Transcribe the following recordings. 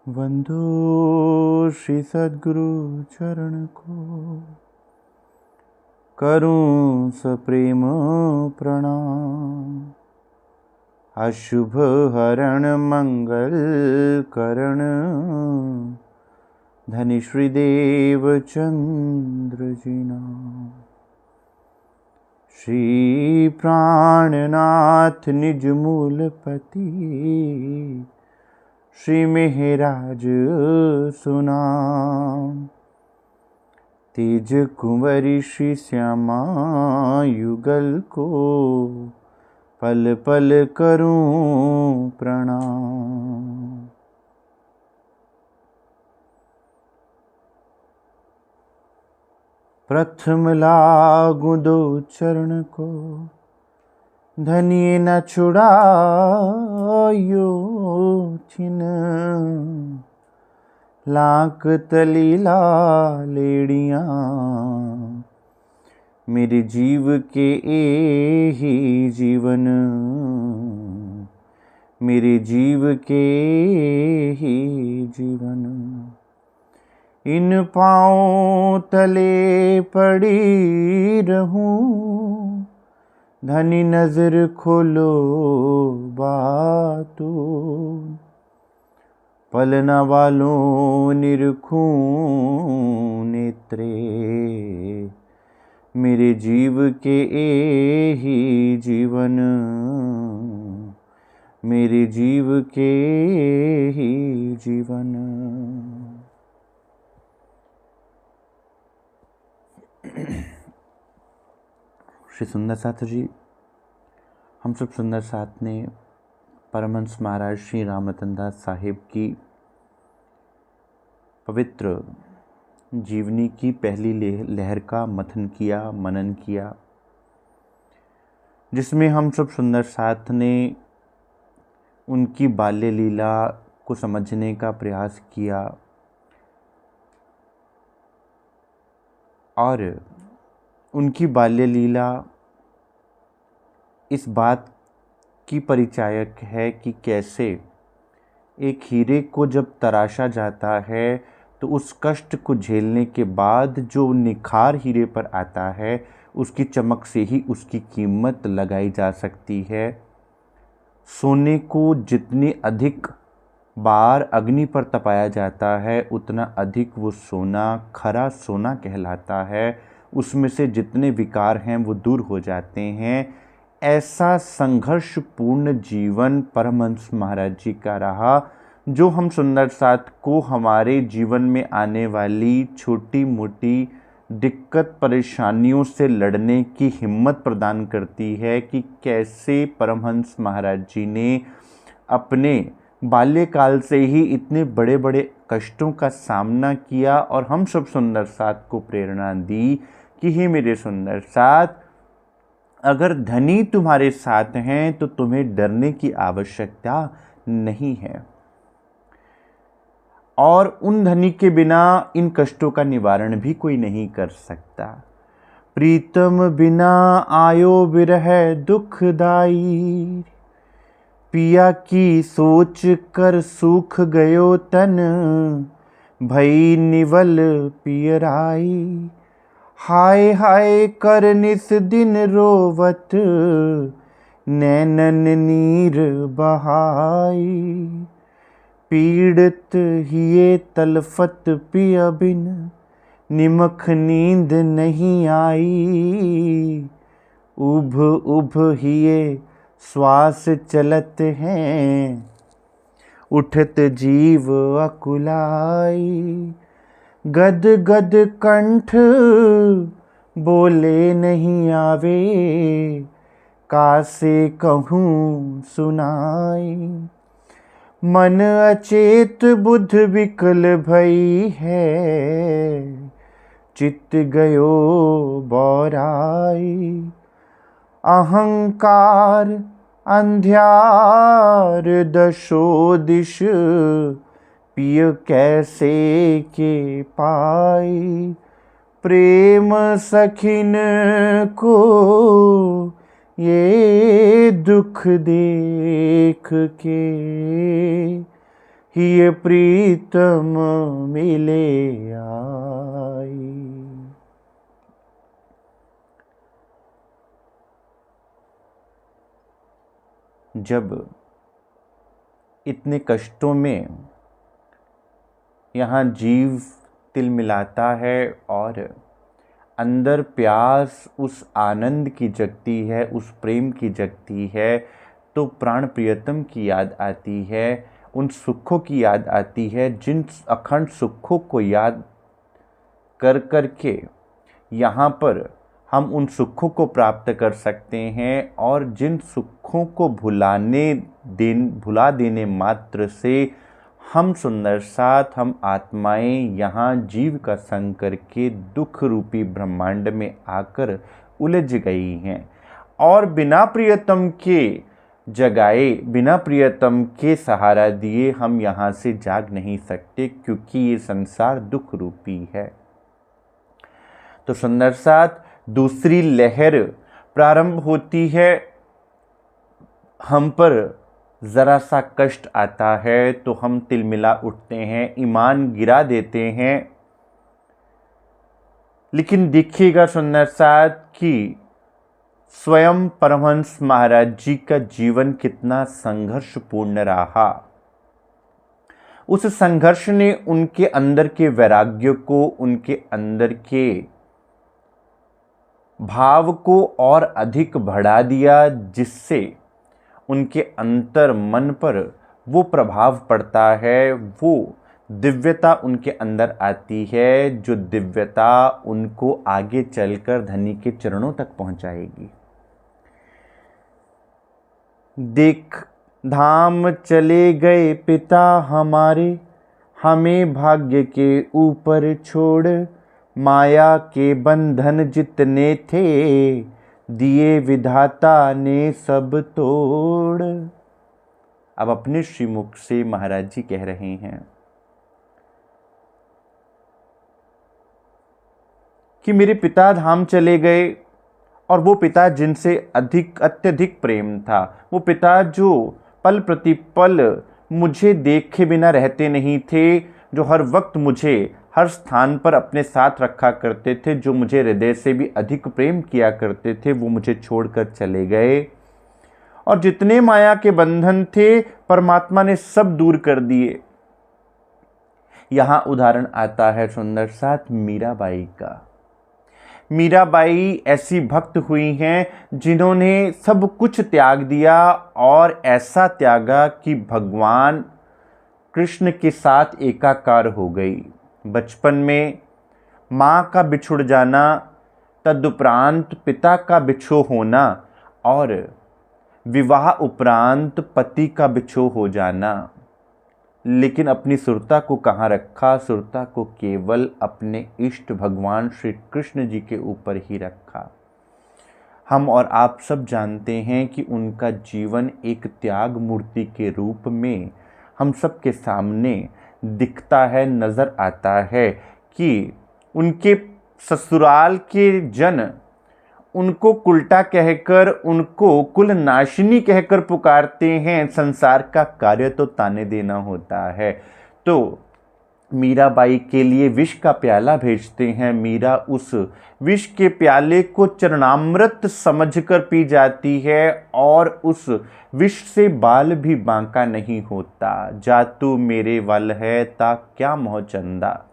वंदो श्री सद्गुरु चरण को, करूं सप्रेम प्रणाम। अशुभ हरण मंगल करण, धनि श्री देव चंद्र जी नाम। श्री प्राणनाथ निज मूलपति, श्री मेहराज सुनाम। तेज कुंवरी श्री श्यामा युगल को, पल पल करूं प्रणाम। प्रथम लागू दो चरण को, धनिये न छुड़ायो छिन। लाक तलीला लेड़ियाँ, मेरे जीव के ही जीवन, मेरे जीव के ही जीवन। इन पाँव तले पड़ी रहूं, धनी नजर खोलो बातों। पलना वालों निरखूं नेत्रे, मेरे जीव के ही जीवन, मेरे जीव के ही जीवन। श्री सुंदर साथ जी, हम सब सुंदर साथ ने परमहंस महाराज श्री राम रतन दास साहिब की पवित्र जीवनी की पहली लहर का मथन किया, मनन किया, जिसमें हम सब सुंदर साथ ने उनकी बाल्य लीला को समझने का प्रयास किया और उनकी बाल्य लीला इस बात की परिचायक है कि कैसे एक हीरे को जब तराशा जाता है तो उस कष्ट को झेलने के बाद जो निखार हीरे पर आता है, उसकी चमक से ही उसकी कीमत लगाई जा सकती है। सोने को जितनी अधिक बार अग्नि पर तपाया जाता है, उतना अधिक वो सोना खरा सोना कहलाता है। उसमें से जितने विकार हैं वो दूर हो जाते हैं। ऐसा संघर्षपूर्ण जीवन परमहंस महाराज जी का रहा, जो हम सुंदर साथ को हमारे जीवन में आने वाली छोटी मोटी दिक्कत परेशानियों से लड़ने की हिम्मत प्रदान करती है कि कैसे परमहंस महाराज जी ने अपने बाल्यकाल से ही इतने बड़े बड़े कष्टों का सामना किया और हम सब सुंदर साथ को प्रेरणा दी कि हे मेरे सुंदर साथ, अगर धनी तुम्हारे साथ हैं तो तुम्हें डरने की आवश्यकता नहीं है। और उन धनी के बिना इन कष्टों का निवारण भी कोई नहीं कर सकता। प्रीतम बिना आयो बिरह दुखदाई, पिया की सोच कर सूख गयो तन, भई निवल पियराई। हाय हाय कर निस दिन रोवत, नैनन नीर बहाई। पीड़ित हिये तलफत पिय बिन, निमख नींद नहीं आई। उभ उभ हिये श्वास चलत हैं, उठत जीव अकुलाई। गद गद कंठ बोले नहीं आवे, कासे कहूँ सुनाई। मन अचेत बुध विकल भई है, चित्त गयो बौराई। अहंकार अंध्यार दशो दिश, पिय कैसे के पाई। प्रेम सखिन को ये दुख देख के, ये प्रीतम मिले आई। जब इतने कष्टों में यहाँ जीव तिल मिलाता है और अंदर प्यास उस आनंद की जगती है, उस प्रेम की जगती है, तो प्राण प्रियतम की याद आती है, उन सुखों की याद आती है, जिन अखंड सुखों को याद कर कर के यहाँ पर हम उन सुखों को प्राप्त कर सकते हैं, और जिन सुखों को भुला देने मात्र से हम सुंदर साथ, हम आत्माएं यहाँ जीव का संग करके दुख रूपी ब्रह्मांड में आकर उलझ गई हैं, और बिना प्रियतम के जगाए, बिना प्रियतम के सहारा दिए हम यहाँ से जाग नहीं सकते, क्योंकि ये संसार दुख रूपी है। तो सुंदर साथ दूसरी लहर प्रारंभ होती है, हम पर ज़रा सा कष्ट आता है तो हम तिलमिला उठते हैं, ईमान गिरा देते हैं। लेकिन देखिएगा सुंदर साथ कि स्वयं परमहंस महाराज जी का जीवन कितना संघर्षपूर्ण रहा। उस संघर्ष ने उनके अंदर के वैराग्य को, उनके अंदर के भाव को और अधिक बढ़ा दिया, जिससे उनके अंतर मन पर वो प्रभाव पड़ता है, वो दिव्यता उनके अंदर आती है, जो दिव्यता उनको आगे चलकर धनी के चरणों तक पहुंचाएगी। देख धाम चले गए पिता हमारे, हमें भाग्य के ऊपर छोड़, माया के बंधन जितने थे, दिए विधाता ने सब तोड़। अब अपने श्रीमुख से महाराज जी कह रहे हैं कि मेरे पिता धाम चले गए, और वो पिता जिनसे अत्यधिक प्रेम था, वो पिता जो पल प्रतिपल मुझे देखे बिना रहते नहीं थे, जो हर वक्त मुझे हर स्थान पर अपने साथ रखा करते थे, जो मुझे हृदय से भी अधिक प्रेम किया करते थे, वो मुझे छोड़कर चले गए, और जितने माया के बंधन थे परमात्मा ने सब दूर कर दिए। यहां उदाहरण आता है सुंदर साथ मीराबाई का। मीराबाई ऐसी भक्त हुई हैं जिन्होंने सब कुछ त्याग दिया, और ऐसा त्यागा कि भगवान कृष्ण के साथ एकाकार हो गई। बचपन में माँ का बिछुड़ जाना, तदुपरांत पिता का बिछो होना, और विवाह उपरांत पति का बिछो हो जाना। लेकिन अपनी सुरता को कहाँ रखा? सुरता को केवल अपने इष्ट भगवान श्री कृष्ण जी के ऊपर ही रखा। हम और आप सब जानते हैं कि उनका जीवन एक त्याग मूर्ति के रूप में हम सब के सामने दिखता है, नज़र आता है, कि उनके ससुराल के जन उनको कुलटा कहकर, उनको कुलनाशिनी कहकर पुकारते हैं। संसार का कार्य तो ताने देना होता है, तो मीराबाई के लिए विष का प्याला भेजते हैं। मीरा उस विष के प्याले को चरणामृत समझकर पी जाती है, और उस विष से बाल भी बांका नहीं होता। जातू मेरे वल है ता क्या मोह चंदा।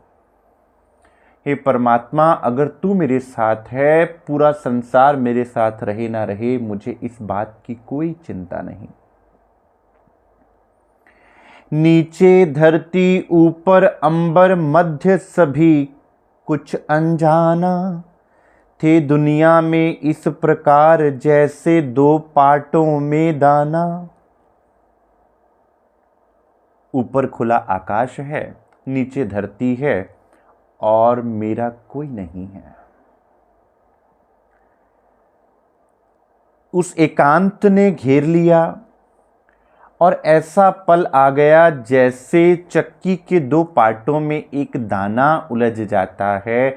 हे परमात्मा, अगर तू मेरे साथ है, पूरा संसार मेरे साथ रहे ना रहे, मुझे इस बात की कोई चिंता नहीं। नीचे धरती ऊपर अंबर मध्य सभी कुछ अनजाना, थे दुनिया में इस प्रकार जैसे दो पाटों में दाना। ऊपर खुला आकाश है, नीचे धरती है, और मेरा कोई नहीं है। उस एकांत ने घेर लिया, और ऐसा पल आ गया जैसे चक्की के दो पार्टों में एक दाना उलझ जाता है,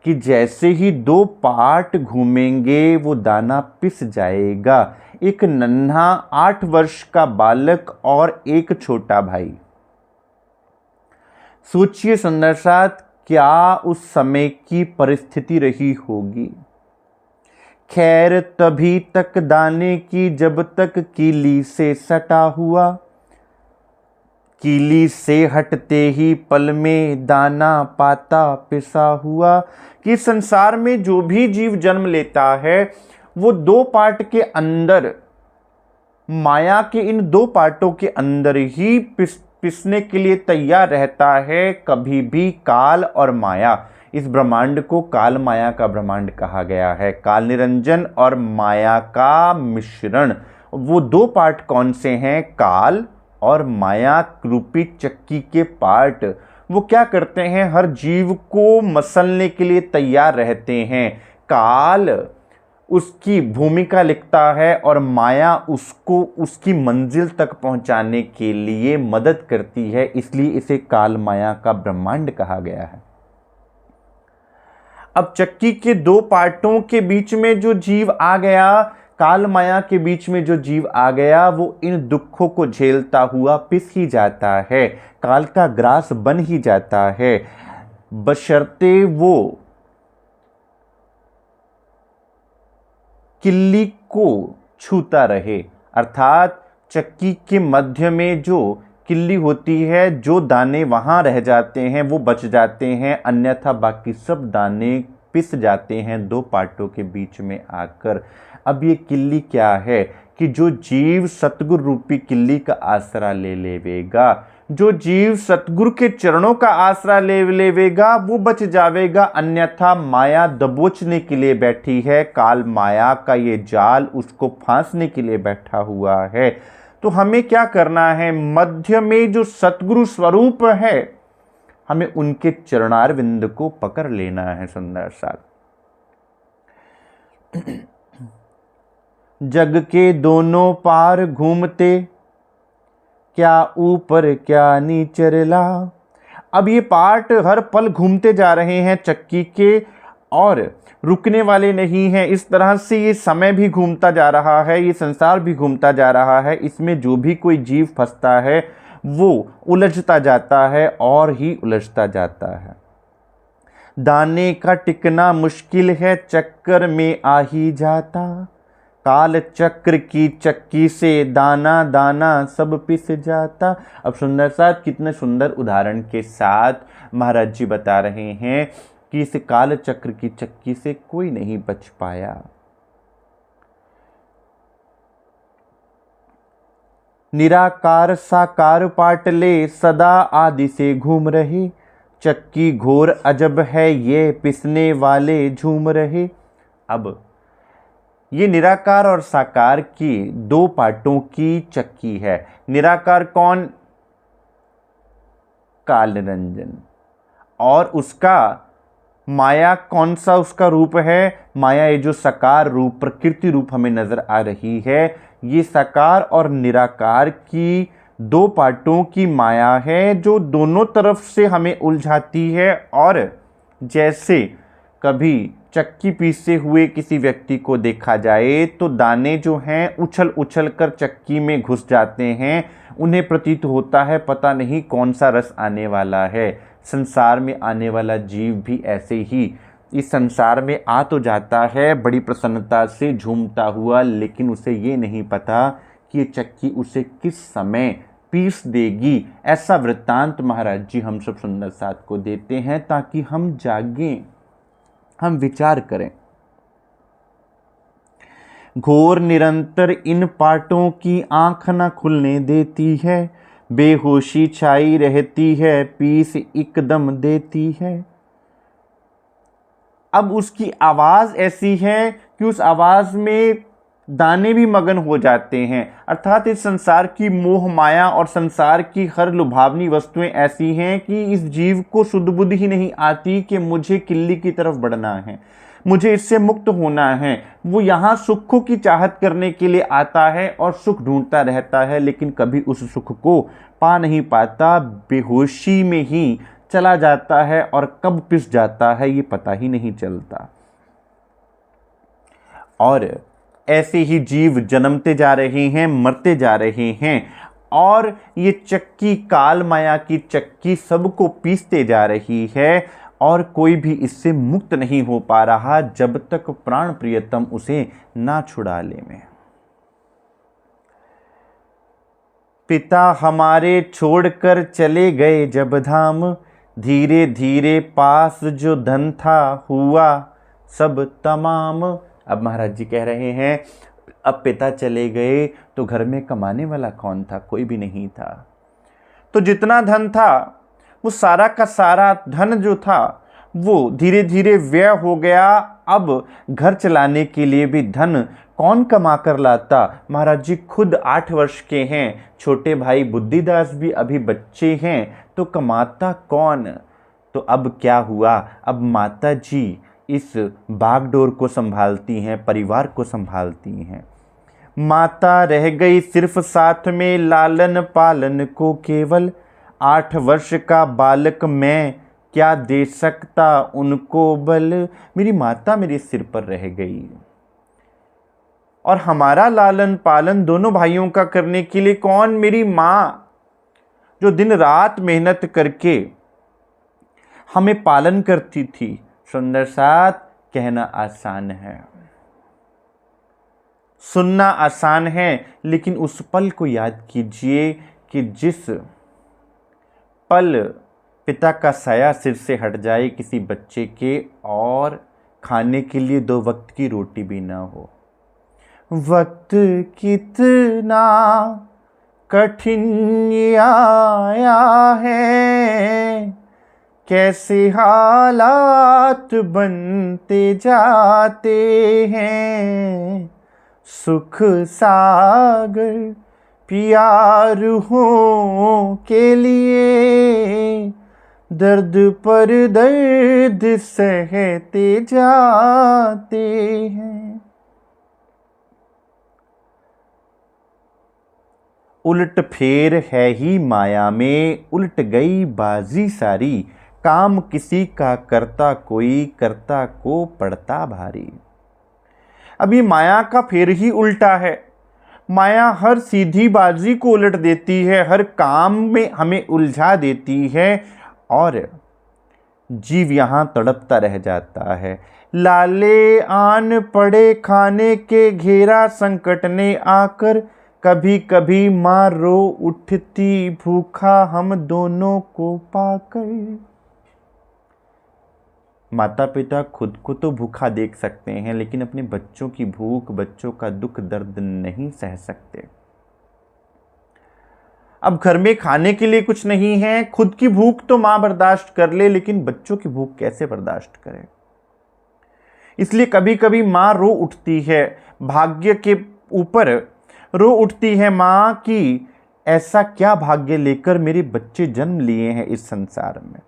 कि जैसे ही दो पार्ट घूमेंगे वो दाना पिस जाएगा। एक नन्हा 8 वर्ष का बालक और एक छोटा भाई, सोचिए सुंदर साथ, क्या उस समय की परिस्थिति रही होगी। खैर तभी तक दाने की जब तक कीली से सटा हुआ, कीली से हटते ही पल में दाना पाता पिसा हुआ। कि संसार में जो भी जीव जन्म लेता है वो दो पार्ट के अंदर, माया के इन दो पार्टों के अंदर ही पिसने के लिए तैयार रहता है। कभी भी काल और माया, इस ब्रह्मांड को काल माया का ब्रह्मांड कहा गया है। काल निरंजन और माया का मिश्रण। वो दो पार्ट कौन से हैं? काल और माया रूपी चक्की के पार्ट। वो क्या करते हैं? हर जीव को मसलने के लिए तैयार रहते हैं। काल उसकी भूमिका लिखता है और माया उसको उसकी मंजिल तक पहुंचाने के लिए मदद करती है, इसलिए इसे काल माया का ब्रह्मांड कहा गया है। अब चक्की के दो पार्टों के बीच में जो जीव आ गया, काल माया के बीच में जो जीव आ गया, वो इन दुखों को झेलता हुआ पिस ही जाता है, काल का ग्रास बन ही जाता है, बशर्ते वो किल्ली को छूता रहे। अर्थात चक्की के मध्य में जो किल्ली होती है, जो दाने वहां रह जाते हैं वो बच जाते हैं, अन्यथा बाकी सब दाने पिस जाते हैं दो पार्टों के बीच में आकर। अब ये किल्ली क्या है? कि जो जीव सतगुरु रूपी किल्ली का आसरा ले लेवेगा, जो जीव सतगुरु के चरणों का आसरा ले लेवेगा वो बच जावेगा, अन्यथा माया दबोचने के लिए बैठी है। काल माया का ये जाल उसको फांसने के लिए बैठा हुआ है। तो हमें क्या करना है? मध्य में जो सतगुरु स्वरूप है, हमें उनके चरणारविंद को पकड़ लेना है। सुंदर सा जग के दोनों पार घूमते, क्या ऊपर क्या नीचरला। अब ये पार्ट हर पल घूमते जा रहे हैं चक्की के और रुकने वाले नहीं हैं। इस तरह से ये समय भी घूमता जा रहा है, ये संसार भी घूमता जा रहा है। इसमें जो भी कोई जीव फंसता है वो उलझता जाता है और ही उलझता जाता है। दाने का टिकना मुश्किल है, चक्कर में आ ही जाता। काल चक्र की चक्की से दाना दाना सब पिस जाता। अब सुंदर साथ कितने सुंदर उदाहरण के साथ महाराज जी बता रहे हैं कि इस काल चक्र की चक्की से कोई नहीं बच पाया। निराकार साकार पाटले सदा आदि से घूम रहे, चक्की घोर अजब है ये पिसने वाले झूम रहे। अब ये निराकार और साकार की दो पार्टों की चक्की है। निराकार कौन? काल निरंजन। और उसका माया कौन सा उसका रूप है? माया ये जो साकार रूप प्रकृति रूप हमें नजर आ रही है, ये साकार और निराकार की दो पार्टों की माया है जो दोनों तरफ से हमें उलझाती है। और जैसे कभी चक्की पीसते हुए किसी व्यक्ति को देखा जाए तो दाने जो हैं उछल उछल कर चक्की में घुस जाते हैं, उन्हें प्रतीत होता है पता नहीं कौन सा रस आने वाला है। संसार में आने वाला जीव भी ऐसे ही इस संसार में आ तो जाता है बड़ी प्रसन्नता से झूमता हुआ, लेकिन उसे ये नहीं पता कि ये चक्की उसे किस समय पीस देगी। ऐसा वृत्तांत महाराज जी हम सब सुंदर साथ को देते हैं ताकि हम जागें, हम विचार करें। घोर निरंतर इन पाटों की आंख न खुलने देती है, बेहोशी छाई रहती है, पीस एकदम देती है। अब उसकी आवाज ऐसी है कि उस आवाज में दाने भी मगन हो जाते हैं। अर्थात इस संसार की मोह माया और संसार की हर लुभावनी वस्तुएं ऐसी हैं कि इस जीव को शुद्ध बुद्धि ही नहीं आती कि मुझे किल्ली की तरफ बढ़ना है, मुझे इससे मुक्त होना है। वो यहाँ सुखों की चाहत करने के लिए आता है और सुख ढूंढता रहता है, लेकिन कभी उस सुख को पा नहीं पाता, बेहोशी में ही चला जाता है और कब पिस जाता है ये पता ही नहीं चलता। और ऐसे ही जीव जन्मते जा रहे हैं, मरते जा रहे हैं। और ये चक्की, काल माया की चक्की सबको पीसते जा रही है और कोई भी इससे मुक्त नहीं हो पा रहा जब तक प्राण प्रियतम उसे ना छुड़ा ले में। पिता हमारे छोड़कर चले गए जब धाम, धीरे धीरे पास जो धन था हुआ सब तमाम। अब महाराज जी कह रहे हैं अब पिता चले गए तो घर में कमाने वाला कौन था? कोई भी नहीं था। तो जितना धन था वो सारा का सारा धन जो था वो धीरे धीरे व्यय हो गया। अब घर चलाने के लिए भी धन कौन कमा कर लाता? महाराज जी खुद 8 वर्ष के हैं, छोटे भाई बुद्धिदास भी अभी बच्चे हैं, तो कमाता कौन? तो अब क्या हुआ? अब माता जी इस बागडोर को संभालती हैं, परिवार को संभालती हैं। माता रह गई सिर्फ साथ में लालन पालन को केवल, 8 वर्ष का बालक मैं क्या दे सकता उनको बल। मेरी माता मेरे सिर पर रह गई और हमारा लालन पालन दोनों भाइयों का करने के लिए कौन? मेरी माँ जो दिन रात मेहनत करके हमें पालन करती थी। सुंदर साथ कहना आसान है, सुनना आसान है, लेकिन उस पल को याद कीजिए कि जिस पल पिता का साया सिर से हट जाए किसी बच्चे के और खाने के लिए 2 वक्त की रोटी भी ना हो। वक्त कितना कठिन आया है, कैसे हालात बनते जाते हैं। सुख सागर प्यारों के लिए दर्द पर दर्द सहते जाते हैं। उलट फेर है ही माया में, उलट गई बाजी सारी। काम किसी का करता कोई, करता को पड़ता भारी। अभी माया का फेर ही उल्टा है। माया हर सीधी बाजी को उलट देती है, हर काम में हमें उलझा देती है और जीव यहां तड़पता रह जाता है। लाले आन पड़े खाने के घेरा संकट ने आकर, कभी कभी माँ रो उठती भूखा हम दोनों को पाकर। माता पिता खुद को तो भूखा देख सकते हैं लेकिन अपने बच्चों की भूख, बच्चों का दुख दर्द नहीं सह सकते। अब घर में खाने के लिए कुछ नहीं है, खुद की भूख तो मां बर्दाश्त कर ले लेकिन बच्चों की भूख कैसे बर्दाश्त करे? इसलिए कभी कभी मां रो उठती है, भाग्य के ऊपर रो उठती है मां कि ऐसा क्या भाग्य लेकर मेरे बच्चे जन्म लिए हैं इस संसार में।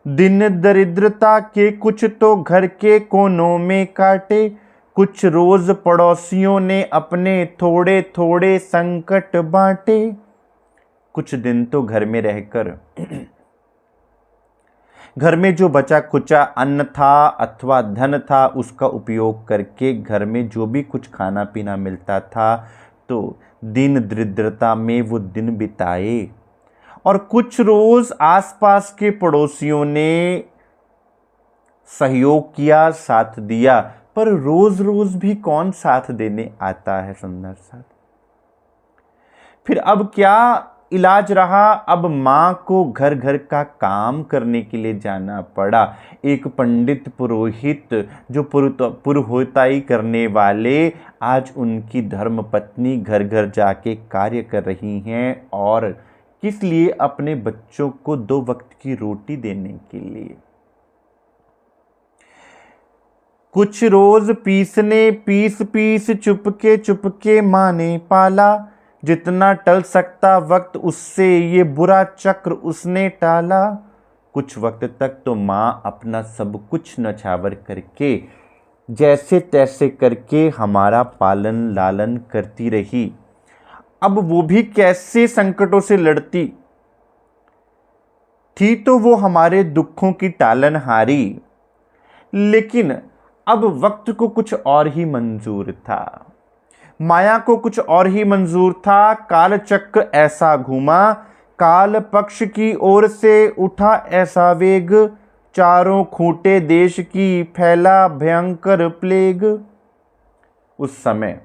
दिन दरिद्रता के कुछ तो घर के कोनों में काटे, कुछ रोज पड़ोसियों ने अपने थोड़े थोड़े संकट बांटे। कुछ दिन तो घर में रहकर घर में जो बचा खुचा अन्न था अथवा धन था उसका उपयोग करके घर में जो भी कुछ खाना पीना मिलता था तो दिन दरिद्रता में वो दिन बिताए। और कुछ रोज आसपास के पड़ोसियों ने सहयोग किया, साथ दिया, पर रोज रोज भी कौन साथ देने आता है? सुंदर साथ। फिर अब क्या इलाज रहा? अब मां को घर घर का काम करने के लिए जाना पड़ा। एक पंडित पुरोहित जो पुरोहिताई करने वाले, आज उनकी धर्मपत्नी घर घर जाके कार्य कर रही हैं। और किस लिए? अपने बच्चों को 2 वक्त की रोटी देने के लिए। कुछ रोज पीसने पीस पीस चुपके माँ ने पाला, जितना टल सकता वक्त उससे ये बुरा चक्र उसने टाला। कुछ वक्त तक तो माँ अपना सब कुछ नछावर करके जैसे तैसे करके हमारा पालन लालन करती रही। अब वो भी कैसे संकटों से लड़ती थी, तो वो हमारे दुखों की टालनहारी। लेकिन अब वक्त को कुछ और ही मंजूर था। माया को कुछ और ही मंजूर था। काल चक्र ऐसा घूमा, काल पक्ष की ओर से उठा ऐसा वेग, चारों खूंटे देश की फैला भयंकर प्लेग। उस समय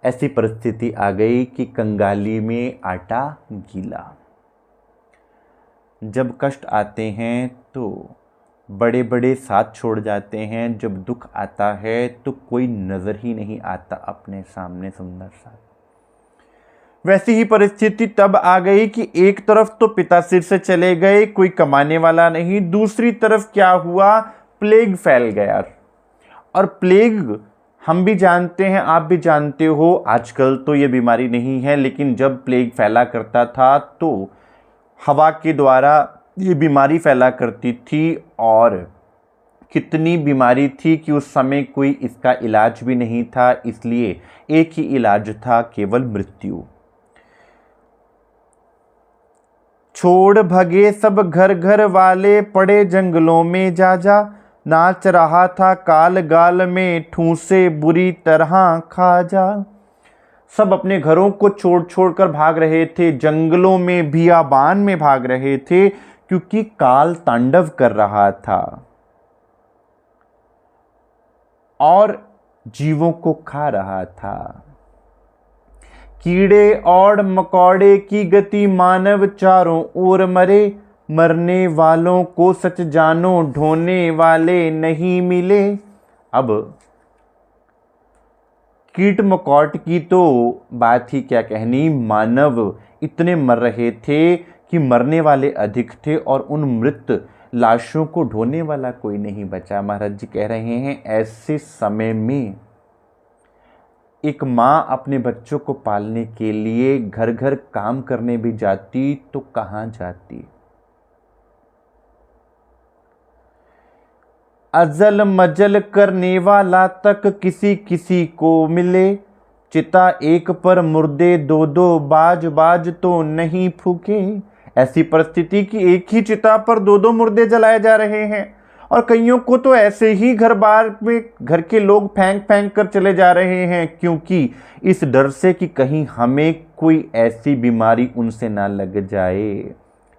ऐसी परिस्थिति आ गई कि कंगाली में आटा गीला। जब कष्ट आते हैं तो बड़े बड़े साथ छोड़ जाते हैं, जब दुख आता है तो कोई नज़र ही नहीं आता अपने सामने सुंदर सा। वैसी ही परिस्थिति तब आ गई कि एक तरफ तो पिता सिर से चले गए, कोई कमाने वाला नहीं, दूसरी तरफ क्या हुआ, प्लेग फैल गया। और प्लेग हम भी जानते हैं, आप भी जानते हो, आजकल तो ये बीमारी नहीं है, लेकिन जब प्लेग फैला करता था तो हवा के द्वारा ये बीमारी फैला करती थी। और कितनी बीमारी थी कि उस समय कोई इसका इलाज भी नहीं था, इसलिए एक ही इलाज था, केवल मृत्यु। छोड़ भगे सब घर घर वाले, पड़े जंगलों में जा जा, नाच रहा था काल गाल में, ठूंसे बुरी तरह खा जा। सब अपने घरों को छोड़ छोड़ कर भाग रहे थे, जंगलों में बियाबान में भाग रहे थे, क्योंकि काल तांडव कर रहा था और जीवों को खा रहा था। कीड़े और मकोड़े की गति मानव चारों ओर मरे, मरने वालों को सच जानो, ढोने वाले नहीं मिले। अब कीट मकोड़ की तो बात ही क्या कहनी, मानव इतने मर रहे थे कि मरने वाले अधिक थे और उन मृत लाशों को ढोने वाला कोई नहीं बचा। महाराज जी कह रहे हैं ऐसे समय में एक माँ अपने बच्चों को पालने के लिए घर घर काम करने भी जाती तो कहाँ जाती। अजल मजल करने वाला तक किसी किसी को मिले, चिता एक पर मुर्दे दो दो, बाज बाज तो नहीं फूके। ऐसी परिस्थिति कि एक ही चिता पर दो दो मुर्दे जलाए जा रहे हैं और कईयों को तो ऐसे ही घर बार में घर के लोग फेंक फेंक कर चले जा रहे हैं, क्योंकि इस डर से कि कहीं हमें कोई ऐसी बीमारी उनसे ना लग जाए।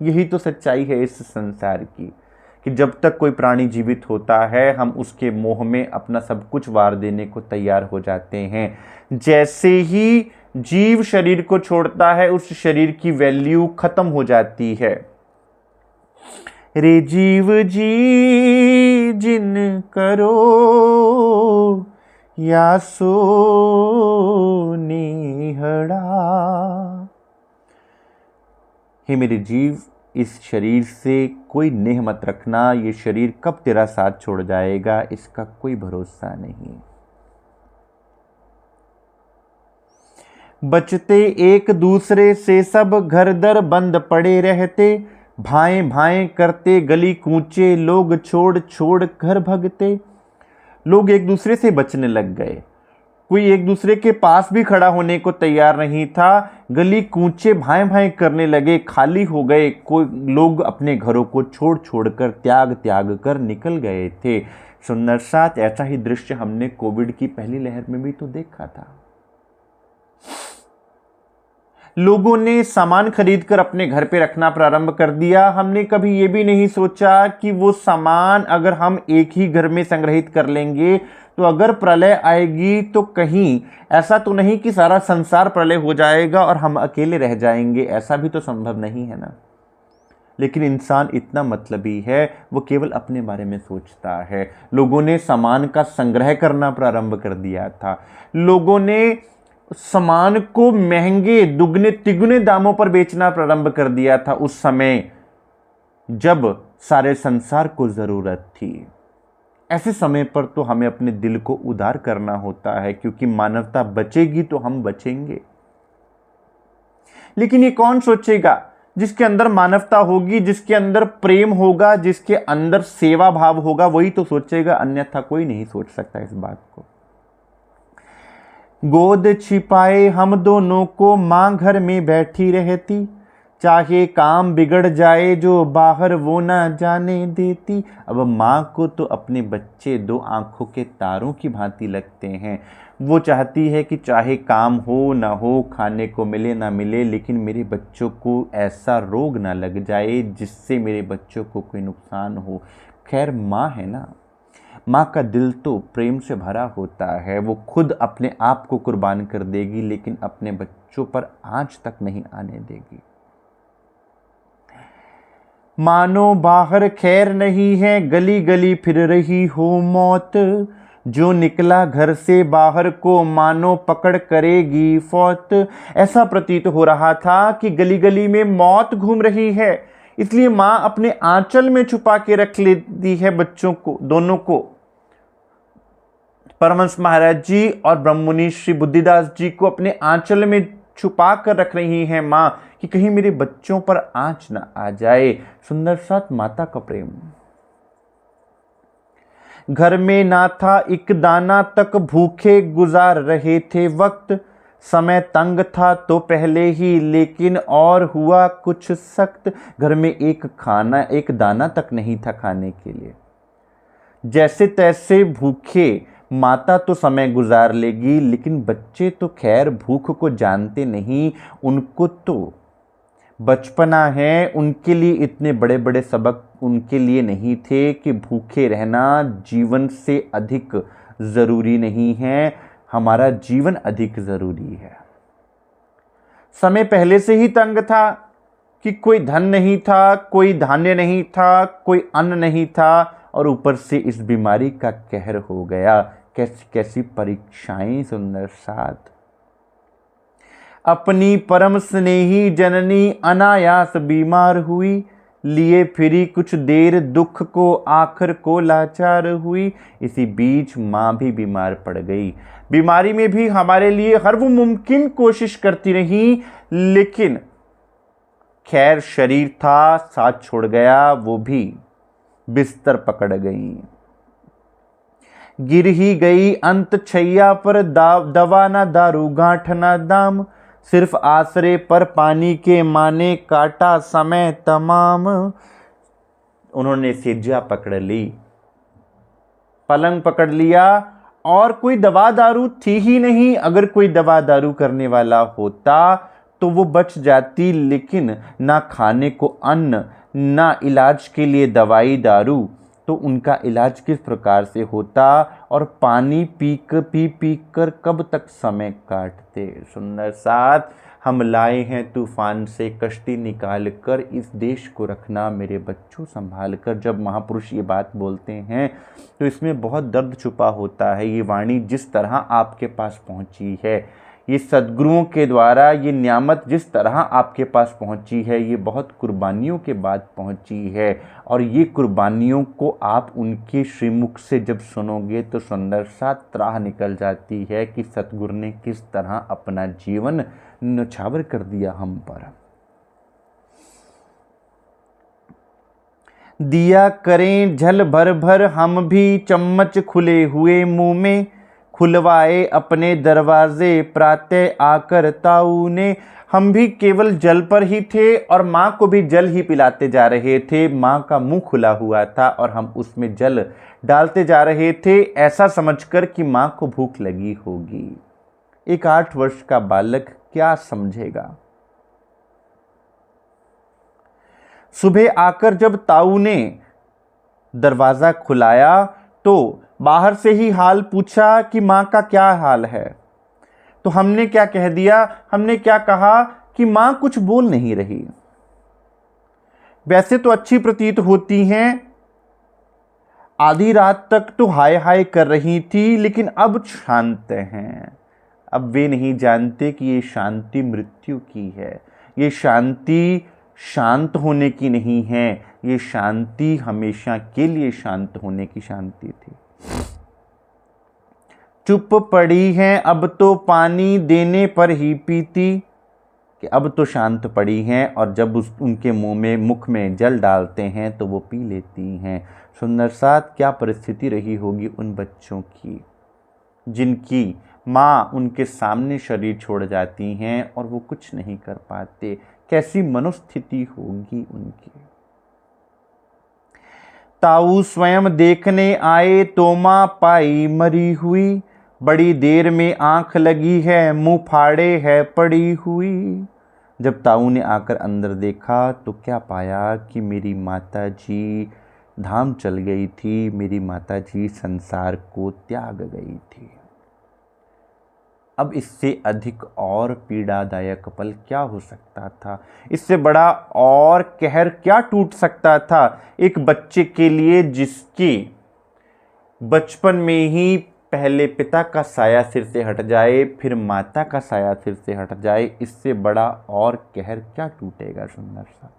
यही तो सच्चाई है इस संसार की, कि जब तक कोई प्राणी जीवित होता है हम उसके मोह में अपना सब कुछ वार देने को तैयार हो जाते हैं। जैसे ही जीव शरीर को छोड़ता है उस शरीर की वैल्यू खत्म हो जाती है। रे जीव जी जिन करो या सो निहड़ा। हे मेरे जीव, इस शरीर से कोई नेह मत रखना, ये शरीर कब तेरा साथ छोड़ जाएगा इसका कोई भरोसा नहीं। बचते एक दूसरे से सब, घर दर बंद पड़े रहते, भाएं भाएं करते गली कूचे, लोग छोड़ छोड़ घर भगते। लोग एक दूसरे से बचने लग गए, कोई एक दूसरे के पास भी खड़ा होने को तैयार नहीं था। गली कूचे भाएं भाएं करने लगे, खाली हो गए, कोई लोग अपने घरों को छोड़ छोड़ कर त्याग त्याग कर निकल गए थे। सुंदर साथ ऐसा ही दृश्य हमने कोविड की पहली लहर में भी तो देखा था। लोगों ने सामान खरीदकर अपने घर पे रखना प्रारंभ कर दिया। हमने कभी ये भी नहीं सोचा कि वो सामान अगर हम एक ही घर में संग्रहित कर लेंगे तो अगर प्रलय आएगी तो कहीं ऐसा तो नहीं कि सारा संसार प्रलय हो जाएगा और हम अकेले रह जाएंगे, ऐसा भी तो संभव नहीं है ना। लेकिन इंसान इतना मतलबी है, वो केवल अपने बारे में सोचता है। लोगों ने सामान का संग्रह करना प्रारंभ कर दिया था। लोगों ने सामान को महंगे दुगने तिगुने दामों पर बेचना प्रारंभ कर दिया था उस समय जब सारे संसार को जरूरत थी। ऐसे समय पर तो हमें अपने दिल को उदार करना होता है, क्योंकि मानवता बचेगी तो हम बचेंगे। लेकिन ये कौन सोचेगा? जिसके अंदर मानवता होगी, जिसके अंदर प्रेम होगा, जिसके अंदर सेवा भाव होगा, वही तो सोचेगा, अन्यथा कोई नहीं सोच सकता इस बात को। गोद छिपाए हम दोनों को मां घर में बैठी रहती, चाहे काम बिगड़ जाए जो बाहर वो ना जाने देती। अब माँ को तो अपने बच्चे दो आंखों के तारों की भांति लगते हैं। वो चाहती है कि चाहे काम हो ना हो, खाने को मिले ना मिले, लेकिन मेरे बच्चों को ऐसा रोग ना लग जाए जिससे मेरे बच्चों को कोई नुकसान हो। खैर माँ है ना, माँ का दिल तो प्रेम से भरा होता है। वो खुद अपने आप को कुर्बान कर देगी, लेकिन अपने बच्चों पर आंच तक नहीं आने देगी। मानो बाहर खैर नहीं है, गली गली फिर रही हो मौत। जो निकला घर से बाहर को मानो पकड़ करेगी फौत। ऐसा प्रतीत हो रहा था कि गली गली में मौत घूम रही है, इसलिए माँ अपने आंचल में छुपा के रख लेती है बच्चों को, दोनों को। परमहंस महाराज जी और ब्रह्ममुनि श्री बुद्धिदास जी को अपने आंचल में छुपा कर रख रही हैं माँ, कि कहीं मेरे बच्चों पर आंच ना आ जाए। सुंदर साथ माता का प्रेम। घर में ना था एक दाना तक, भूखे गुजार रहे थे वक्त। समय तंग था तो पहले ही, लेकिन और हुआ कुछ सख्त। घर में एक दाना तक नहीं था खाने के लिए। जैसे तैसे भूखे माता तो समय गुजार लेगी, लेकिन बच्चे तो खैर भूख को जानते नहीं। उनको तो बचपना है, उनके लिए इतने बड़े बड़े सबक उनके लिए नहीं थे कि भूखे रहना जीवन से अधिक ज़रूरी नहीं है। हमारा जीवन अधिक ज़रूरी है। समय पहले से ही तंग था कि कोई धन नहीं था, कोई धान्य नहीं था, कोई अन्न नहीं था, और ऊपर से इस बीमारी का कहर हो गया। कैसी कैसी परीक्षाएं सुंदर साथ। अपनी परम स्नेही जननी अनायास बीमार हुई, लिए फिरी कुछ देर दुख को, आखिर को लाचार हुई। इसी बीच माँ भी बीमार पड़ गई। बीमारी में भी हमारे लिए हर वो मुमकिन कोशिश करती रही, लेकिन खैर शरीर था साथ छोड़ गया, वो भी बिस्तर पकड़ गई। गिर ही गई अंत छैया पर, दवा ना दारू गांठ ना दाम। सिर्फ आसरे पर पानी के माने, काटा समय तमाम। उन्होंने सेज्जा पकड़ ली, पलंग पकड़ लिया, और कोई दवा दारू थी ही नहीं। अगर कोई दवा दारू करने वाला होता तो वो बच जाती, लेकिन ना खाने को अन्न, ना इलाज के लिए दवाई दारू, तो उनका इलाज किस प्रकार से होता, और पानी पी कर कब तक समय काटते। सुंदर साथ, हम लाए हैं तूफान से कश्ती निकाल कर, इस देश को रखना मेरे बच्चों संभाल कर। जब महापुरुष ये बात बोलते हैं तो इसमें बहुत दर्द छुपा होता है। ये वाणी जिस तरह आपके पास पहुंची है, ये सद्गुरुओं के द्वारा ये नियामत जिस तरह आपके पास पहुंची है, ये बहुत कुर्बानियों के बाद पहुंची है। और ये कुर्बानियों को आप उनके श्रीमुख से जब सुनोगे तो सुंदर सा त्राह निकल जाती है कि सतगुरु ने किस तरह अपना जीवन न्यौछावर कर दिया हम पर। दिया करें झल भर भर हम भी, चम्मच खुले हुए मुंह में। खुलवाए अपने दरवाजे प्रातः आकर ताऊ ने। हम भी केवल जल पर ही थे और माँ को भी जल ही पिलाते जा रहे थे। माँ का मुंह खुला हुआ था और हम उसमें जल डालते जा रहे थे, ऐसा समझकर कि माँ को भूख लगी होगी। एक 8 वर्ष का बालक क्या समझेगा। सुबह आकर जब ताऊ ने दरवाज़ा खुलाया तो बाहर से ही हाल पूछा कि माँ का क्या हाल है। तो हमने क्या कह दिया, हमने क्या कहा कि माँ कुछ बोल नहीं रही। वैसे तो अच्छी प्रतीत होती हैं, आधी रात तक तो हाय हाय कर रही थी, लेकिन अब शांत हैं। अब वे नहीं जानते कि ये शांति मृत्यु की है। ये शांति शांत होने की नहीं है, ये शांति हमेशा के लिए शांत होने की शांति थी। चुप पड़ी हैं अब तो पानी देने पर ही पीती, कि अब तो शांत पड़ी हैं और जब उनके मुख में जल डालते हैं तो वो पी लेती हैं। सुंदर साथ, क्या परिस्थिति रही होगी उन बच्चों की जिनकी माँ उनके सामने शरीर छोड़ जाती हैं और वो कुछ नहीं कर पाते। कैसी मनोस्थिति होगी उनकी। ताऊ स्वयं देखने आए तो मां पाई मरी हुई, बड़ी देर में आंख लगी है मुंह फाड़े है पड़ी हुई। जब ताऊ ने आकर अंदर देखा तो क्या पाया कि मेरी माता जी धाम चल गई थी, मेरी माता जी संसार को त्याग गई थी। अब इससे अधिक और पीड़ादायक पल क्या हो सकता था, इससे बड़ा और कहर क्या टूट सकता था एक बच्चे के लिए जिसके बचपन में ही पहले पिता का साया सिर से हट जाए, फिर माता का साया सिर से हट जाए। इससे बड़ा और कहर क्या टूटेगा सुंदर सा।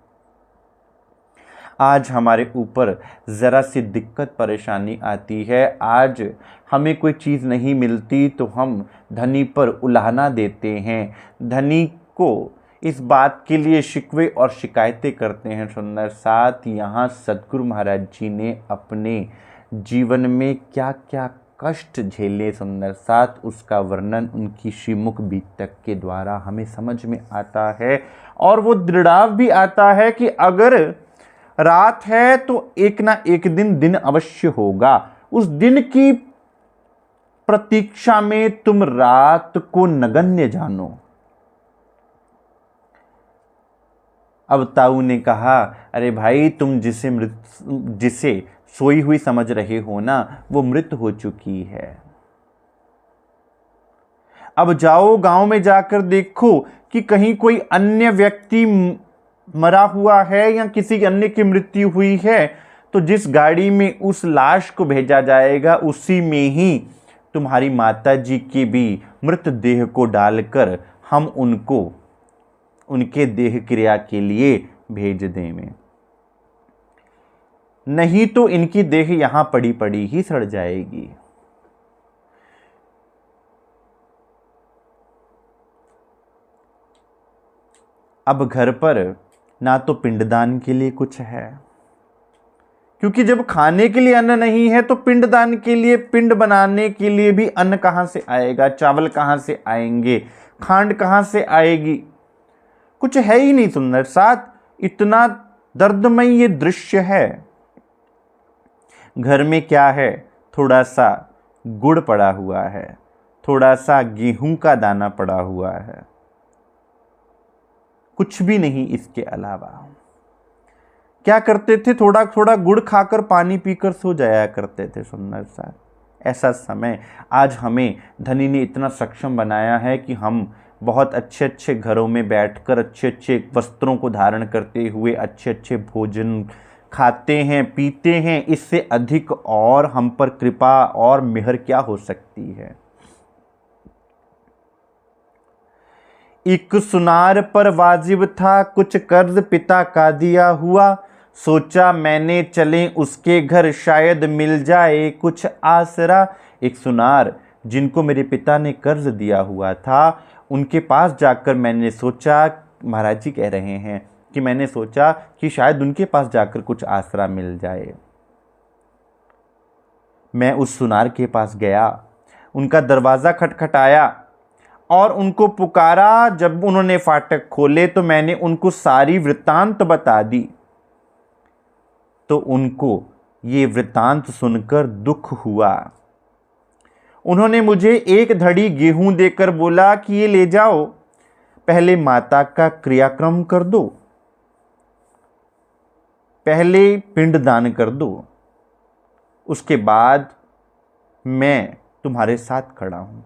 आज हमारे ऊपर ज़रा सी दिक्कत परेशानी आती है, आज हमें कोई चीज़ नहीं मिलती तो हम धनी पर उलाहना देते हैं, धनी को इस बात के लिए शिकवे और शिकायतें करते हैं। सुंदर साथ यहाँ सद्गुरु महाराज जी ने अपने जीवन में क्या क्या कष्ट झेले सुंदर साथ, उसका वर्णन उनकी श्रीमुख बीतक के द्वारा हमें समझ में आता है। और वो दृढ़ाव भी आता है कि अगर रात है तो एक ना एक दिन अवश्य होगा। उस दिन की प्रतीक्षा में तुम रात को नगण्य जानो। अब ताऊ ने कहा, अरे भाई तुम जिसे सोई हुई समझ रहे हो ना, वो मृत हो चुकी है। अब जाओ गांव में जाकर देखो कि कहीं कोई अन्य व्यक्ति मरा हुआ है या किसी अन्य की मृत्यु हुई है, तो जिस गाड़ी में उस लाश को भेजा जाएगा उसी में ही तुम्हारी माता जी के भी मृत देह को डालकर हम उनको उनके देह क्रिया के लिए भेज देंगे, नहीं तो इनकी देह यहां पड़ी पड़ी ही सड़ जाएगी। अब घर पर ना तो पिंडदान के लिए कुछ है, क्योंकि जब खाने के लिए अन्न नहीं है तो पिंडदान के लिए, पिंड बनाने के लिए भी अन्न कहां से आएगा, चावल कहां से आएंगे, खांड कहां से आएगी, कुछ है ही नहीं। सुंदर साथ इतना दर्दमय ये दृश्य है। घर में क्या है, थोड़ा सा गुड़ पड़ा हुआ है, थोड़ा सा गेहूं का दाना पड़ा हुआ है, कुछ भी नहीं इसके अलावा। क्या करते थे, थोड़ा थोड़ा गुड़ खाकर पानी पीकर सो जाया करते थे। सुंदर सा ऐसा समय आज हमें धनी ने इतना सक्षम बनाया है कि हम बहुत अच्छे अच्छे घरों में बैठकर अच्छे अच्छे वस्त्रों को धारण करते हुए अच्छे अच्छे भोजन खाते हैं पीते हैं। इससे अधिक और हम पर कृपा और मेहर क्या हो सकती है। एक सुनार पर वाजिब था कुछ कर्ज पिता का दिया हुआ, सोचा मैंने चले उसके घर शायद मिल जाए कुछ आसरा। एक सुनार जिनको मेरे पिता ने कर्ज दिया हुआ था, उनके पास जाकर मैंने सोचा, महाराज जी कह रहे हैं कि मैंने सोचा कि शायद उनके पास जाकर कुछ आसरा मिल जाए। मैं उस सुनार के पास गया, उनका दरवाज़ा खटखटाया और उनको पुकारा। जब उन्होंने फाटक खोले तो मैंने उनको सारी वृत्तांत बता दी, तो उनको ये वृत्तांत सुनकर दुख हुआ। उन्होंने मुझे एक धड़ी गेहूं देकर बोला कि ये ले जाओ, पहले माता का क्रियाक्रम कर दो, पहले पिंडदान कर दो, उसके बाद मैं तुम्हारे साथ खड़ा हूं।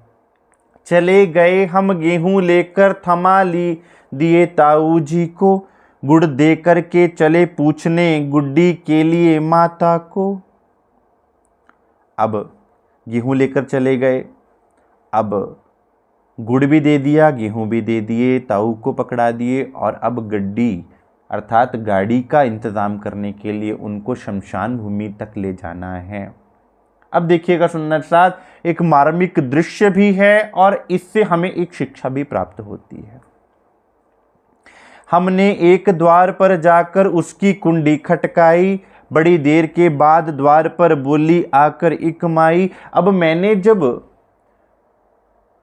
चले गए हम गेहूं लेकर, थमा ली दिए ताऊ जी को, गुड़ दे कर के चले पूछने गुड्डी के लिए माता को। अब गेहूं लेकर चले गए, अब गुड़ भी दे दिया, गेहूं भी दे दिए, ताऊ को पकड़ा दिए और अब गड्डी अर्थात गाड़ी का इंतज़ाम करने के लिए उनको शमशान भूमि तक ले जाना है। अब देखिएगा सुंदर साथ, एक मार्मिक दृश्य भी है और इससे हमें एक शिक्षा भी प्राप्त होती है। हमने एक द्वार पर जाकर उसकी कुंडी खटकाई, बड़ी देर के बाद द्वार पर बोली आकर एक माई। अब मैंने जब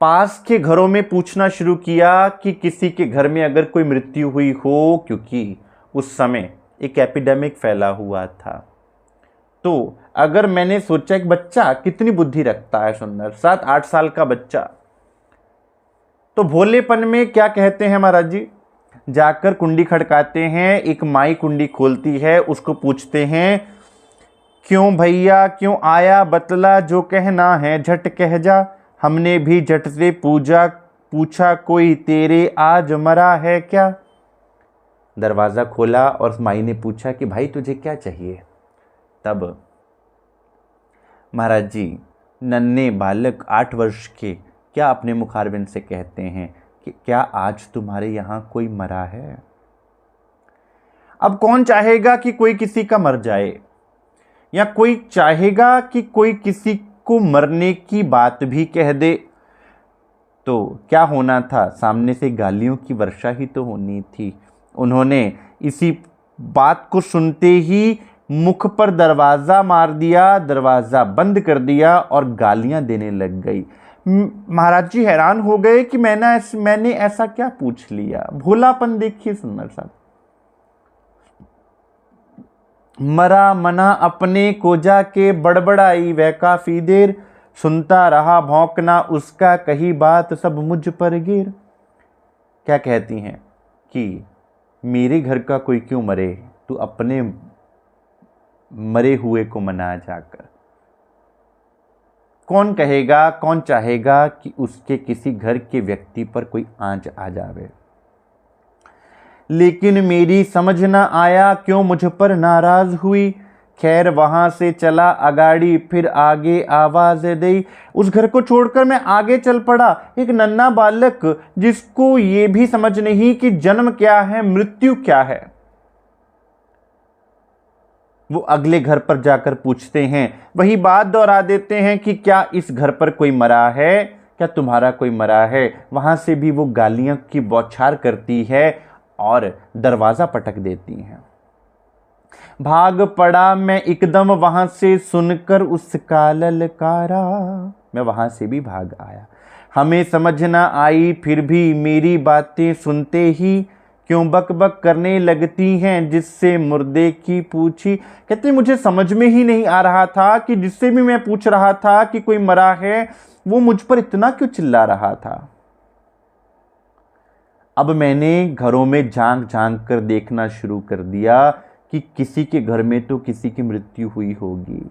पास के घरों में पूछना शुरू किया कि किसी के घर में अगर कोई मृत्यु हुई हो, क्योंकि उस समय एक एपिडेमिक फैला हुआ था। तो अगर मैंने सोचा एक बच्चा कितनी बुद्धि रखता है, सुंदर 7-8 साल का बच्चा, तो भोलेपन में क्या कहते हैं महाराज जी, जाकर कुंडी खड़काते हैं। एक माई कुंडी खोलती है, उसको पूछते हैं, क्यों भैया क्यों आया, बतला जो कहना है झट कह जा। हमने भी झट से पूछा कोई तेरे आज मरा है क्या। दरवाज़ा खोला और माई ने पूछा कि भाई तुझे क्या चाहिए। तब महाराज जी नन्हे बालक 8 वर्ष के क्या अपने मुखारबिंद से कहते हैं कि क्या आज तुम्हारे यहाँ कोई मरा है। अब कौन चाहेगा कि कोई किसी का मर जाए, या कोई चाहेगा कि कोई किसी को मरने की बात भी कह दे। तो क्या होना था, सामने से गालियों की वर्षा ही तो होनी थी। उन्होंने इसी बात को सुनते ही मुख पर दरवाज़ा मार दिया, दरवाज़ा बंद कर दिया और गालियां देने लग गई। महाराज जी हैरान हो गए कि मैंने ऐसा क्या पूछ लिया। भोलापन देखिए सुंदर साहब। मरा मना अपने को जाके बड़बड़ाई वह काफी देर, सुनता रहा भौंकना उसका कही बात सब मुझ पर गिर। क्या कहती हैं कि मेरे घर का कोई क्यों मरे, तू अपने मरे हुए को मना जाकर। कौन कहेगा, कौन चाहेगा कि उसके किसी घर के व्यक्ति पर कोई आंच आ जावे। लेकिन मेरी समझ ना आया क्यों मुझ पर नाराज हुई। खैर वहां से चला अगाड़ी फिर आगे आवाज दी। उस घर को छोड़कर मैं आगे चल पड़ा। एक नन्हा बालक जिसको ये भी समझ नहीं कि जन्म क्या है मृत्यु क्या है, वो अगले घर पर जाकर पूछते हैं, वही बात दोहरा देते हैं कि क्या इस घर पर कोई मरा है, क्या तुम्हारा कोई मरा है। वहां से भी वो गालियां की बौछार करती है और दरवाजा पटक देती हैं। भाग पड़ा मैं एकदम वहां से सुनकर उसका ललकारा। मैं वहां से भी भाग आया। हमें समझ ना आई फिर भी मेरी बातें सुनते ही क्यों बक बक करने लगती हैं जिससे मुर्दे की पूछी। कहते मुझे समझ में ही नहीं आ रहा था कि जिससे भी मैं पूछ रहा था कि कोई मरा है, वो मुझ पर इतना क्यों चिल्ला रहा था। अब मैंने घरों में झांक झांक कर देखना शुरू कर दिया कि किसी के घर में तो किसी की मृत्यु हुई होगी।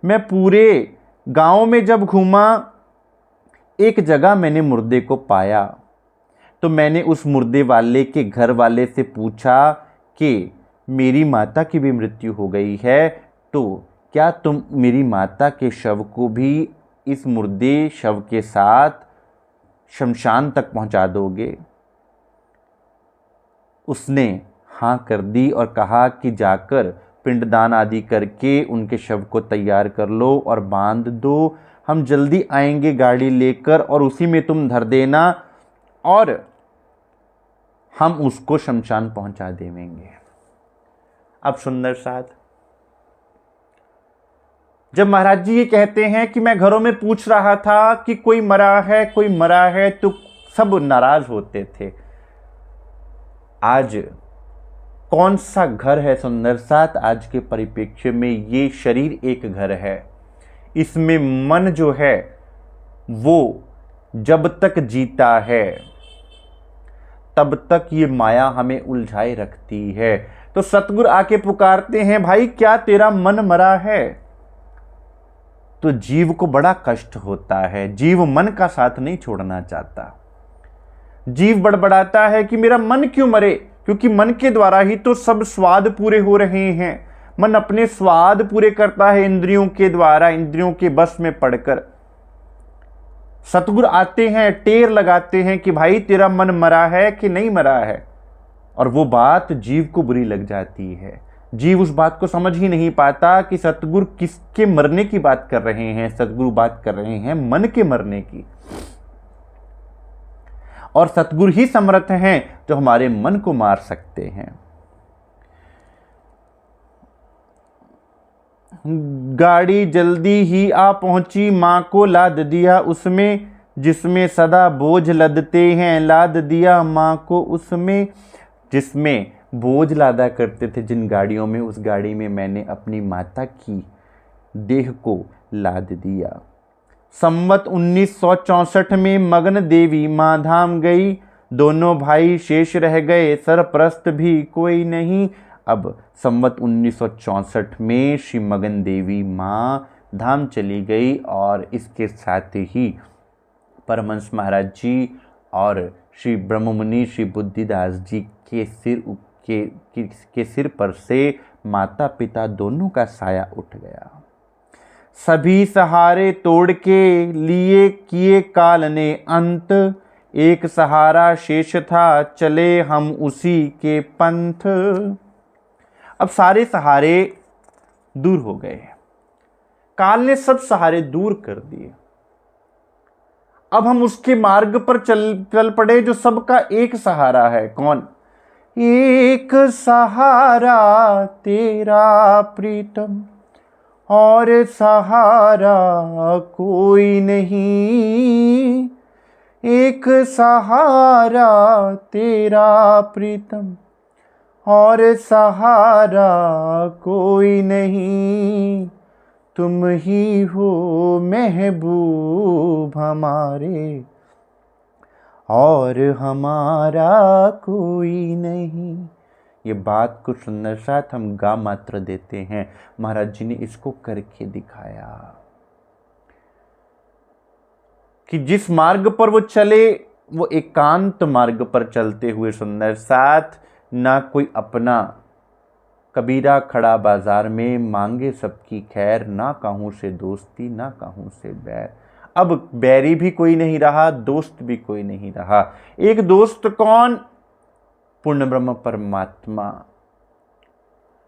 मैं पूरे गांव में जब घूमा, एक जगह मैंने मुर्दे को पाया। तो मैंने उस मुर्दे वाले के घर वाले से पूछा कि मेरी माता की भी मृत्यु हो गई है, तो क्या तुम मेरी माता के शव को भी इस मुर्दे शव के साथ शमशान तक पहुंचा दोगे। उसने हाँ कर दी और कहा कि जाकर पिंडदान आदि करके उनके शव को तैयार कर लो और बांध दो। हम जल्दी आएंगे गाड़ी लेकर और उसी में तुम धर देना और हम उसको शमशान पहुंचा देंगे। अब सुंदर साथ, जब महाराज जी ये कहते हैं कि मैं घरों में पूछ रहा था कि कोई मरा है कोई मरा है, तो सब नाराज होते थे। आज कौन सा घर है सुंदर साथ, आज के परिप्रेक्ष्य में ये शरीर एक घर है। इसमें मन जो है वो जब तक जीता है तब तक ये माया हमें उलझाए रखती है। तो सतगुरु आके पुकारते हैं, भाई क्या तेरा मन मरा है। तो जीव को बड़ा कष्ट होता है, जीव मन का साथ नहीं छोड़ना चाहता। जीव बड़बड़ाता है कि मेरा मन क्यों मरे, क्योंकि मन के द्वारा ही तो सब स्वाद पूरे हो रहे हैं। मन अपने स्वाद पूरे करता है इंद्रियों के द्वारा, इंद्रियों के बस में पड़कर। सतगुरु आते हैं, टेर लगाते हैं कि भाई तेरा मन मरा है कि नहीं मरा है, और वो बात जीव को बुरी लग जाती है। जीव उस बात को समझ ही नहीं पाता कि सतगुरु किसके मरने की बात कर रहे हैं। सतगुरु बात कर रहे हैं मन के मरने की, और सतगुरु ही समर्थ हैं जो हमारे मन को मार सकते हैं। गाड़ी जल्दी ही आ पहुंची, मां को लाद दिया उसमें, जिसमें सदा बोझ लदते हैं, लाद दिया माँ को उसमें। जिसमें बोझ लादा करते थे जिन गाड़ियों में, उस गाड़ी में मैंने अपनी माता की देह को लाद दिया। संवत 1964 में मगन देवी माँ धाम गई, दोनों भाई शेष रह गए, सरप्रस्त भी कोई नहीं। अब संवत 1964 में श्री मगन देवी माँ धाम चली गई और इसके साथ ही परमहंस महाराज जी और श्री ब्रह्ममुनि श्री बुद्धिदास जी के सिर पर से माता पिता दोनों का साया उठ गया। सभी सहारे तोड़ के लिए किए काल ने अंत, एक सहारा शेष था चले हम उसी के पंथ। अब सारे सहारे दूर हो गए, काल ने सब सहारे दूर कर दिए। अब हम उसके मार्ग पर चल पड़े जो सबका एक सहारा है। कौन? एक सहारा तेरा प्रीतम और सहारा कोई नहीं, एक सहारा तेरा प्रीतम और सहारा कोई नहीं, तुम ही हो महबूब हमारे और हमारा कोई नहीं। ये बात को सुंदर साथ हम गा मात्र देते हैं, महाराज जी ने इसको करके दिखाया कि जिस मार्ग पर वो चले वो एकांत मार्ग पर चलते हुए सुंदर साथ, ना कोई अपना, कबीरा खड़ा बाजार में मांगे सबकी खैर, ना कहूँ से दोस्ती ना कहूँ से बैर। अब बैरी भी कोई नहीं रहा, दोस्त भी कोई नहीं रहा। एक दोस्त कौन? पूर्ण ब्रह्म परमात्मा।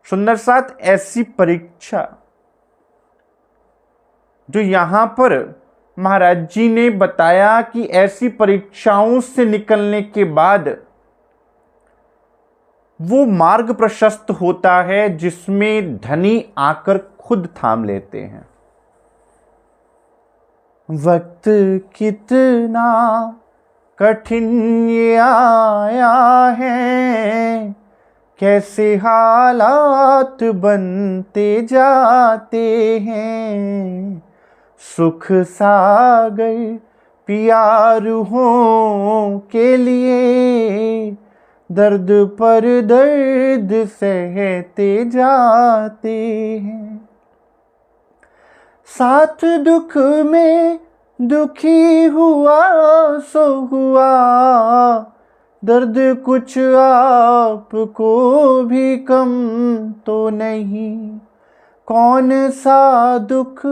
सुंदर साथ ऐसी परीक्षा जो यहां पर महाराज जी ने बताया कि ऐसी परीक्षाओं से निकलने के बाद वो मार्ग प्रशस्त होता है जिसमें धनी आकर खुद थाम लेते हैं। वक्त कितना कठिन ये आया है, कैसे हालात बनते जाते हैं, सुख सागर पियारूहों के लिए दर्द पर दर्द सहते जाते हैं। साथ दुख में दुखी हुआ सो हुआ, दर्द कुछ आपको भी कम तो नहीं, कौन सा दुख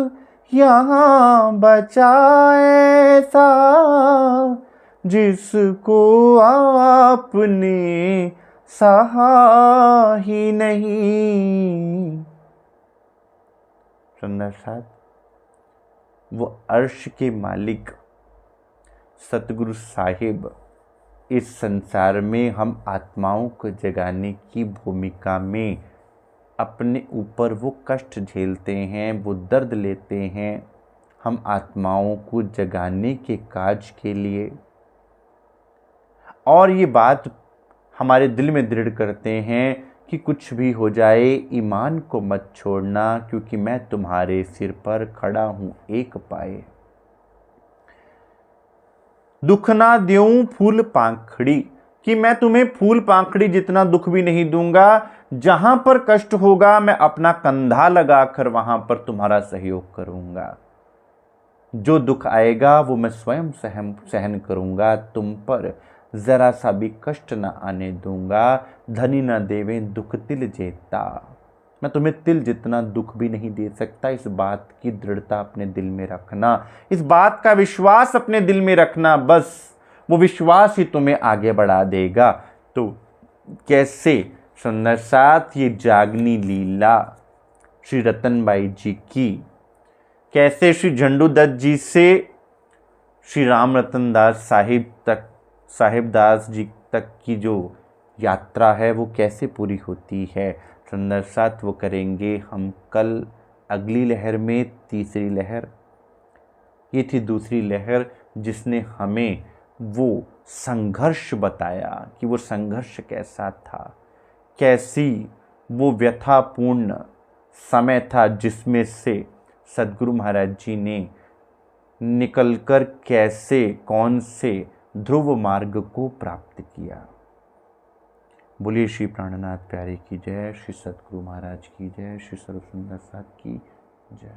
यहाँ बचा ऐसा जिसको आपने सहा ही नहीं। सुंदर साथ वो अर्श के मालिक सतगुरु साहिब इस संसार में हम आत्माओं को जगाने की भूमिका में अपने ऊपर वो कष्ट झेलते हैं, वो दर्द लेते हैं, हम आत्माओं को जगाने के काज के लिए। और ये बात हमारे दिल में दृढ़ करते हैं कि कुछ भी हो जाए ईमान को मत छोड़ना, क्योंकि मैं तुम्हारे सिर पर खड़ा हूँ एक पाए। दुख ना द्यूं फूल पाखड़ी, कि मैं तुम्हें फूल पाखड़ी जितना दुख भी नहीं दूंगा। जहां पर कष्ट होगा मैं अपना कंधा लगाकर वहां पर तुम्हारा सहयोग करूंगा। जो दुख आएगा वो मैं स्वयं सहन करूंगा, तुम पर जरा सा भी कष्ट न आने दूंगा। धनी न देवे दुख तिल जेता, मैं तुम्हें तिल जितना दुख भी नहीं दे सकता। इस बात की दृढ़ता अपने दिल में रखना, इस बात का विश्वास अपने दिल में रखना, बस वो विश्वास ही तुम्हें आगे बढ़ा देगा। तो कैसे सुंदर साथ ये जागनी लीला श्री रतनबाई जी की, कैसे श्री झंडूदत्त जी से श्री राम रतन दास साहिब दास जी तक की जो यात्रा है वो कैसे पूरी होती है, सुंदर साथ वो करेंगे हम कल अगली लहर में। तीसरी लहर ये थी, दूसरी लहर जिसने हमें वो संघर्ष बताया कि वो संघर्ष कैसा था, कैसी वो व्यथापूर्ण समय था जिसमें से सद्गुरु महाराज जी ने निकलकर कैसे कौन से ध्रुव मार्ग को प्राप्त किया। बोलिए श्री प्राणनाथ प्यारे की जय, श्री सद्गुरु महाराज की जय, श्री सर्व सुंदर साथ की जय।